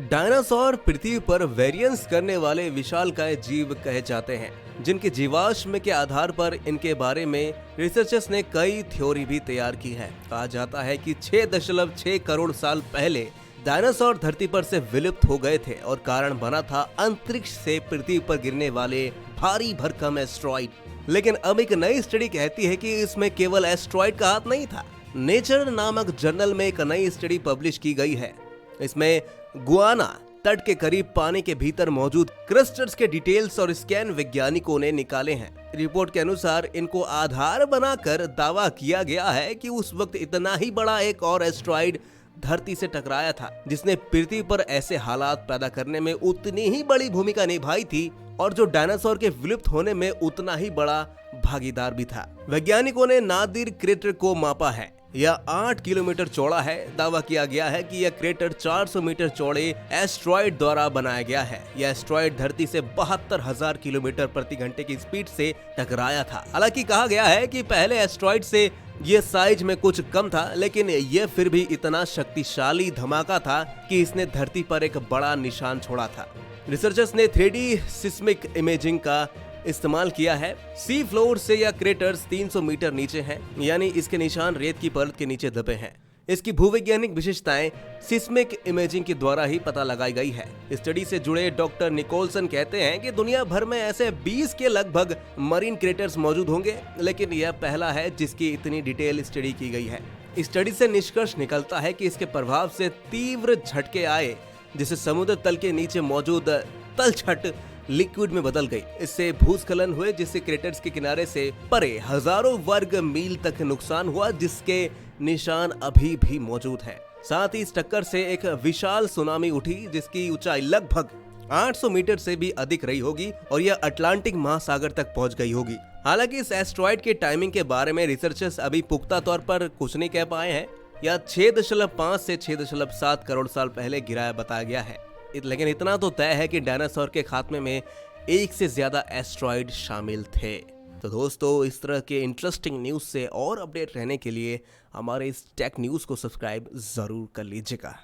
Dinosaur पृथ्वी पर variance करने वाले विशालकाय जीव कहे जाते हैं, जिनके जीवाश्म के आधार पर इनके बारे में रिसर्चर्स ने कई थ्योरी भी तैयार की है। कहा जाता है कि 6.6 करोड़ साल पहले डायनासोर धरती पर से विलुप्त हो गए थे और कारण बना था अंतरिक्ष से पृथ्वी पर गिरने वाले भारी भरकम एस्ट्रॉइड। लेकिन अब एक नई स्टडी कहती है कि इसमें केवल एस्ट्रॉइड का हाथ नहीं था। नेचर नामक जर्नल में एक नई स्टडी पब्लिश की गई है। इसमें गुआना तट के करीब पानी के भीतर मौजूद क्रिस्टल्स के डिटेल्स और स्कैन वैज्ञानिकों ने निकाले हैं। रिपोर्ट के अनुसार इनको आधार बनाकर दावा किया गया है कि उस वक्त इतना ही बड़ा एक और एस्ट्रॉइड धरती से टकराया था, जिसने पृथ्वी पर ऐसे हालात पैदा करने में उतनी ही बड़ी भूमिका निभाई थी और जो डायनासोर के विलुप्त होने में उतना ही बड़ा भागीदार भी था। वैज्ञानिकों ने नादिर क्रेटर को मापा है। यह 8 किलोमीटर चौड़ा है। दावा किया गया है कि यह क्रेटर 400 मीटर चौड़े एस्ट्रॉइड द्वारा बनाया गया है। यह एस्ट्रॉइड धरती से 72,000 किलोमीटर प्रति घंटे की स्पीड से टकराया था। हालांकि कहा गया है कि पहले एस्ट्रॉइड से यह साइज में कुछ कम था, लेकिन यह फिर भी इतना शक्तिशाली धमाका था कि इसने धरती पर एक बड़ा निशान छोड़ा था। रिसर्चर्स ने 3D सिस्मिक इमेजिंग का इस्तेमाल किया है। सी फ्लोर से यह क्रेटर्स 300 मीटर नीचे हैं, यानी इसके निशान रेत की परत के नीचे दबे हैं। इसकी भूवैज्ञानिक विशेषताएं सिस्मिक इमेजिंग के द्वारा ही पता लगाई गई है। स्टडी से जुड़े डॉक्टर निकोलसन कहते हैं कि दुनिया भर में ऐसे 20 के लगभग मरीन क्रेटर्स मौजूद होंगे, लेकिन यह पहला है जिसकी इतनी डिटेल स्टडी की गई है। स्टडी से निष्कर्ष निकलता है कि इसके प्रभाव से तीव्र झटके आए, जिससे समुद्र तल के नीचे मौजूद तलछट लिक्विड में बदल गई। इससे भूस्खलन हुए, जिससे क्रेटर्स के किनारे से परे हजारों वर्ग मील तक नुकसान हुआ, जिसके निशान अभी भी मौजूद है। साथ ही इस टक्कर से एक विशाल सुनामी उठी, जिसकी ऊंचाई लगभग 800 मीटर से भी अधिक रही होगी और यह अटलांटिक महासागर तक पहुंच गई होगी। हालांकि इस एस्ट्रॉइड के टाइमिंग के बारे में रिसर्चर्स अभी पुख्ता तौर पर कुछ नहीं कह पाए हैं। यह 6.5 से 6.7 करोड़ साल पहले गिराया बताया गया है। लेकिन इतना तो तय है कि डायनासोर के खात्मे में 1 से ज्यादा एस्ट्रॉइड शामिल थे। तो दोस्तों, इस तरह के इंटरेस्टिंग न्यूज से और अपडेट रहने के लिए हमारे इस टेक न्यूज को सब्सक्राइब जरूर कर लीजिएगा।